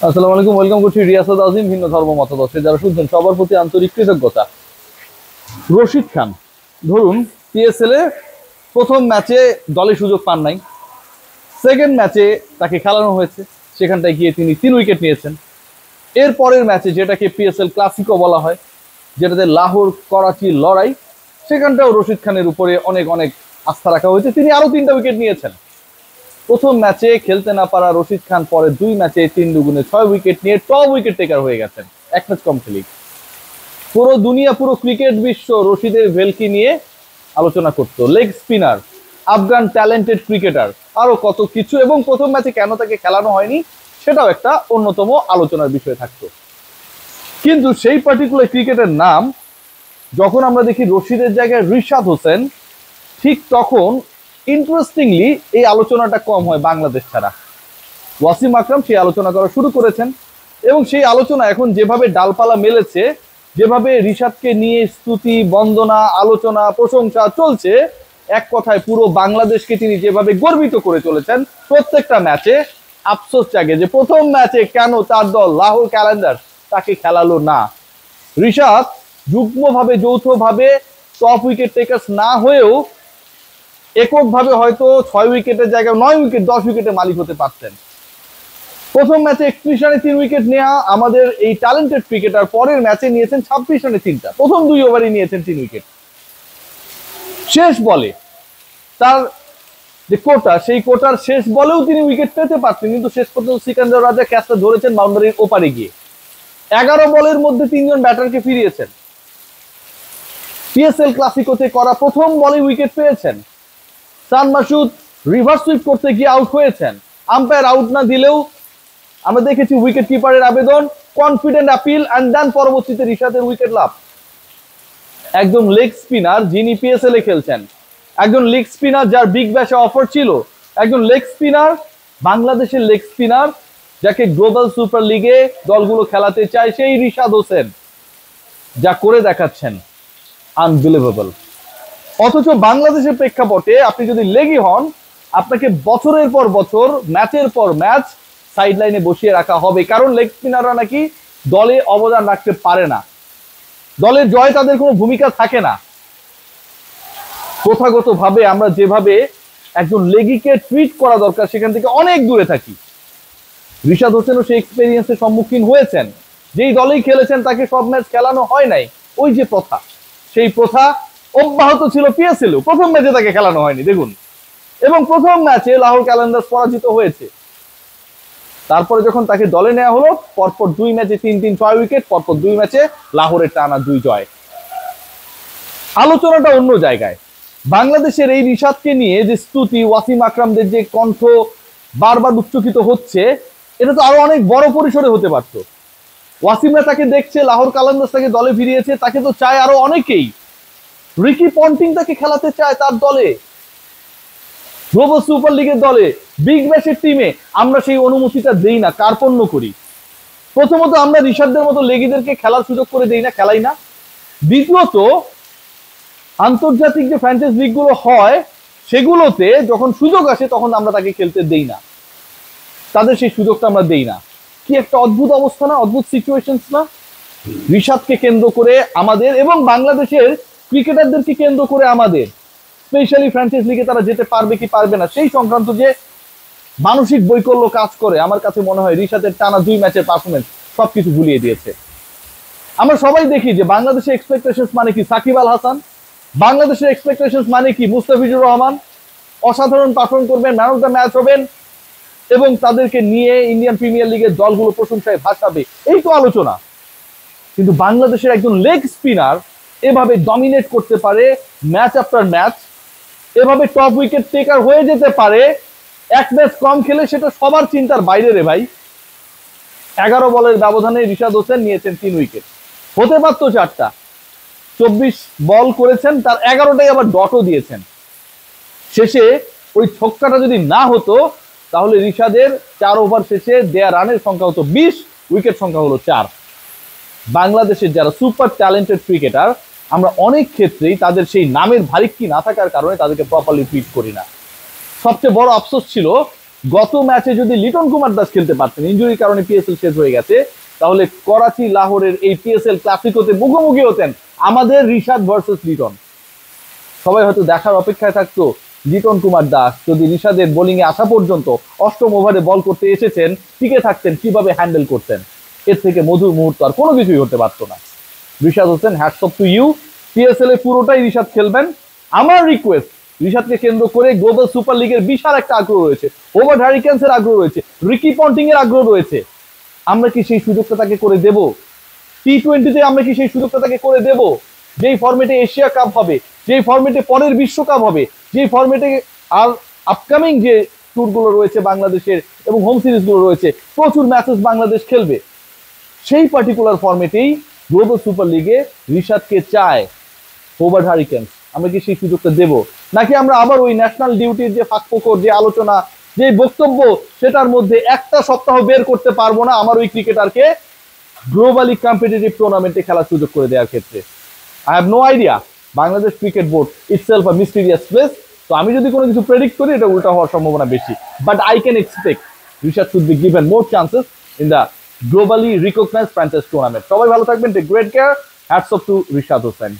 আসসালামু আলাইকুম, ওয়েলকাম করছি রিয়াসাত আজিম। ভিন্ন ধর্ম মতাদর্শে যারা শুনছেন সবার প্রতি আন্তরিক কৃতজ্ঞতা। রশিদ খান ধরুন পিএসএল এ প্রথম ম্যাচে দলে সুযোগ পান নাই, সেকেন্ড ম্যাচে তাকে খেলানো হয়েছে, সেখানটায় গিয়ে তিনি 3 উইকেট নিয়েছেন। এর পরের ম্যাচে যেটাকে পিএসএল ক্লাসিকো বলা হয়, যেটাতে লাহোর করাচির লড়াই, সেখানটাও রশিদ খানের উপরে অনেক অনেক আস্থা রাখা হয়েছে, তিনি আরো 3টা উইকেট নিয়েছেন। প্রথম ম্যাচে খেলতে না পারা রশিদ খান পরে 2 ম্যাচে 3 দুগুণে 6 উইকেট নিয়ে টপ উইকেট টেকার হয়ে গেছেন, এক ম্যাচ কম খেলি। পুরো দুনিয়া, পুরো ক্রিকেট বিশ্ব রশিদের ভেলকি নিয়ে আলোচনা করতো। Leg spinner, Afghan talented cricketer, আরো কত কিছু। এবং প্রথম ম্যাচে কেন তাকে খেলানো হয়নি সেটাও একটা অন্যতম আলোচনার বিষয় থাকতো। কিন্তু সেই পার্টিকুলার ক্রিকেটের নাম যখন আমরা দেখি রশিদের জায়গায় রিশাদ হোসেন, ঠিক তখন ইন্টারেস্টিংলি এই আলোচনাটা কম হয় বাংলাদেশ ছাড়া। ওয়াসিম আকরাম সেই আলোচনা করা শুরু করেছেন এবং সেই আলোচনা এখন যেভাবে ডালপালা মেলেছে, যেভাবে রিশাদকে নিয়ে স্তুতি, বন্দনা, আলোচনা, প্রশংসা চলছে, এক কথায় পুরো বাংলাদেশকে তিনি যেভাবে গর্বিত করে চলেছেন, প্রত্যেকটা ম্যাচে আফসোস জাগে যে প্রথম ম্যাচে কেন তার দল লাহোর ক্যালেন্ডার্স তাকে খেলালো না। রিশাদ যুগ্মভাবে, যৌথভাবে টপ উইকেট টেকার্স না হয়েও এককভাবে হয়তো 6 উইকেটের জায়গায় 9 উইকেট, 10 উইকেটের মালিক হতে পারতেন। প্রথম ম্যাচে 31 রানে 3 উইকেট নেওয়া আমাদের এই ট্যালেন্টেড ক্রিকেটার পরের ম্যাচে নিয়েছেন 26 রানে 3টা, প্রথম 2 ওভারই নিয়েছেন 3 উইকেট। শেষ বলে তার যে কোটা, সেই কোটার শেষ বলেও তিনি উইকেট পেতে পারতেন, কিন্তু শেষ পর্যন্ত সিকান্দার রাজা ক্যাচটা ধরেছেন বাউন্ডারির ওপারে গিয়ে। 11 বলের মধ্যে 3জন ব্যাটারকে ফিরিয়েছেন। পিএসএল ক্লাসিকোতে করা প্রথম বলে উইকেট পেয়েছেন। সান মাসুদ রিভার্স সুইপ করতে গিয়ে আউট হয়েছেন। আম্পায়ার আউট না দিলেও আমরা দেখেছি উইকেট কিপারের আবেদন, কনফিডেন্ট আপিল, অ্যান্ড দেন পরবর্তীতে রিশাদের উইকেট লাভ। একজন লেগ স্পিনার যিনি পিএসএল এ খেলছেন, একজন লেগ স্পিনার যার বিগ ব্যাশে অফার ছিল, একজন লেগ স্পিনার, বাংলাদেশের লেগ স্পিনার যাকে গ্লোবাল সুপার লিগে দলগুলো খেলাতে চায়, সেই রিশাদ হোসেন যা করে দেখাচ্ছেন আনবিলিভেবল। অথচ বাংলাদেশের প্রেক্ষাপটে আপনি যদি লেগি হন, আপনাকে বছরের পর বছর, ম্যাচের পর ম্যাচ সাইড লাইনে বসিয়ে রাখা হবে, কারণ লেগ স্পিনাররা নাকি দলে অবদান রাখতে পারে না, দলের জয় তাদের কোনো ভূমিকা থাকে না। প্রথাগতভাবে আমরা যেভাবে একজন লেগিকে ট্রিট করা দরকার সেখান থেকে অনেক দূরে থাকি। রিশাদ হোসেনও সেই এক্সপেরিয়েন্সের সম্মুখীন হয়েছেন। যেই দলেই খেলেছেন তাকে সব ম্যাচ খেলানো হয় নাই, ওই যে প্রথা, সেই প্রথা অব্যাহত ছিল পিএসএল। প্রথম ম্যাচে তাকে খেলানো হয়নি দেখুন, এবং প্রথম ম্যাচে লাহোর ক্যালেন্ডার্স পরাজিত হয়েছে। তারপরে যখন তাকে দলে নেওয়া হলো, পরপর 2 ম্যাচে 3-3, 6 উইকেট, পরপর 2 ম্যাচে লাহোরের টানা 2 জয়। আলোচনাটা অন্য জায়গায়। বাংলাদেশের এই রিশাদকে নিয়ে যে স্তুতি, ওয়াসিম আকরামদের যে কণ্ঠ বারবার উচ্চকিত হচ্ছে, এটা তো আরো অনেক বড় পরিসরে হতে পারত। ওয়াসিমরা তাকে দেখছে, লাহোর ক্যালেন্ডার্স তাকে দলে ফিরিয়েছে, তাকে তো চায় আরো অনেকেই। রিকি পন্টিং তাকে খেলাতে চায় তার দলে, গ্লোবাল সুপার লিগের দলে, বিগ ব্যাশের টিমে। আমরা সেই অনুমতিটা দেই না, কার্পণ্য করি। প্রথমত আমরা রিশাদদের মতো লেগিদেরকে খেলার সুযোগ করে দেই না, খেলাই না। দ্বিতীয়ত আন্তর্জাতিক যে ফ্র্যাঞ্চাইজ লিগগুলো হয় সেগুলোতে যখন সুযোগ আসে তখন আমরা তাকে খেলতে দেই না, তাদের সেই সুযোগটা আমরা দেই না। কি একটা অদ্ভুত অবস্থা না, অদ্ভুত সিচুয়েশনস না? রিশাদকে কেন্দ্র করে আমাদের এবং বাংলাদেশের ক্রিকেটারদেরকে কেন্দ্র করে আমাদের, স্পেশালি ফ্র্যাঞ্চাইজ লিগে তারা যেতে পারবে কি পারবে না সেই সংক্রান্ত যে মানসিক বৈকল্য কাজ করে, আমার কাছে মনে হয় রিশাদের টানা 2 ম্যাচের পারফরমেন্স সবকিছু ভুলিয়ে দিয়েছে। আমরা সবাই দেখি যে বাংলাদেশের এক্সপেকটেশনস মানে কি সাকিব আল হাসান, বাংলাদেশের এক্সপেকটেশনস মানে কি মুস্তাফিজুর রহমান, অসাধারণ পারফর্ম করবেন, ম্যান অফ দ্য ম্যাচ হবেন এবং তাদেরকে নিয়ে ইন্ডিয়ান প্রিমিয়ার লিগের দলগুলো প্রশংসায় ভাসাবে, এই তো আলোচনা। কিন্তু বাংলাদেশের একজন লেগ স্পিনার এভাবে ডমিনেট করতে পারে ম্যাচ আফটার ম্যাচ, এভাবে টপ উইকেট টেকার হয়ে যেতে পারে এক ম্যাচ কম খেলে, সেটা সবার চিন্তার বাইরে রে ভাই। 11 বলের ব্যবধানে রিশাদ হোসেন নিয়েছেন 3 উইকেট, হতে পারতো 4টা। 24 বল করেছেন, তার 11টাই আবার ডটও দিয়েছেন। শেষে ওই ছক্কাটা যদি না হতো তাহলে রিশাদের 4 ওভার শেষে দেয়া রানের সংখ্যা হতো 20, উইকেট সংখ্যা হলো 4। বাংলাদেশের যারা সুপার ট্যালেন্টেড ক্রিকেটার, আমরা অনেক ক্ষেত্রেই তাদের সেই নামের ভারিক্কি না থাকার কারণে তাদেরকে প্রপারলি ট্রিট করি না। সবচেয়ে বড় আফসোস ছিল গত ম্যাচে যদি লিটন কুমার দাস খেলতে পারতেন, ইনজুরির কারণে পিএসএল শেষ হয়ে গেছে, তাহলে করাচি লাহোরের এই পিএসএল ক্লাসিকোতে মুখোমুখি হতেন আমাদের রিশাদ ভার্সেস লিটন। সবাই হয়তো দেখার অপেক্ষায় থাকতো লিটন কুমার দাস যদি রিশাদের বোলিং এ আসা পর্যন্ত অষ্টম ওভারে বল করতে এসেছেন, টিকে থাকতেন, কিভাবে হ্যান্ডেল করতেন। এর থেকে মধুর মুহূর্ত আর কোনো কিছুই হতে পারতো না। Rishad Hossain, hats off to you. PSL এ পুরোটাই রিশাদ খেলবেন। আমার রিকোয়েস্ট, রিশাদকে কেন্দ্র করে গ্লোবাল সুপার লিগের বিশাল একটা আগ্রহ রয়েছে, ওভার হ্যারিকেন্স এর আগ্রহ রয়েছে, রিকি পন্টিং এর আগ্রহ রয়েছে। আমরা কি সেই সুযোগটা তাকে করে দেব? টি-20-তে আমরা কি সেই সুযোগটা তাকে করে দেব? যেই ফরম্যাটে এশিয়া কাপ হবে, যেই ফরম্যাটে পরের বিশ্বকাপ হবে, যেই ফরম্যাটে আর আপকামিং যে ট্যুরগুলো রয়েছে বাংলাদেশের এবং হোম সিরিজগুলো রয়েছে, প্রচুর ম্যাচেস বাংলাদেশ খেলবে, সেই পার্টিকুলার ফরম্যাটেই গ্লোবাল সুপার লিগে রিশাদকে চায় ওভার হ্যারিকেন্স। আমরা কি সেই সুযোগটা দেব, নাকি আমরা আবার ওই ন্যাশনাল ডিউটির যে ফাঁকফোকর, যে আলোচনা, যে বক্তব্য, সেটার মধ্যে একটা সপ্তাহ বের করতে পারবো না আমার ওই ক্রিকেটারকে গ্লোবালি কম্পিটিটিভ টুর্নামেন্টে খেলার সুযোগ করে দেওয়ার ক্ষেত্রে? I have no idea. Bangladesh cricket board itself a mysterious place. তো আমি যদি কোনো কিছু প্রেডিক্ট করি, এটা উল্টা হওয়ার সম্ভাবনা বেশি। But I can expect Rishad should be given more chances in the globally recognized franchise tournament. সবাই ভালো থাকবেন, take great care. Hats off to Rishad Hossain.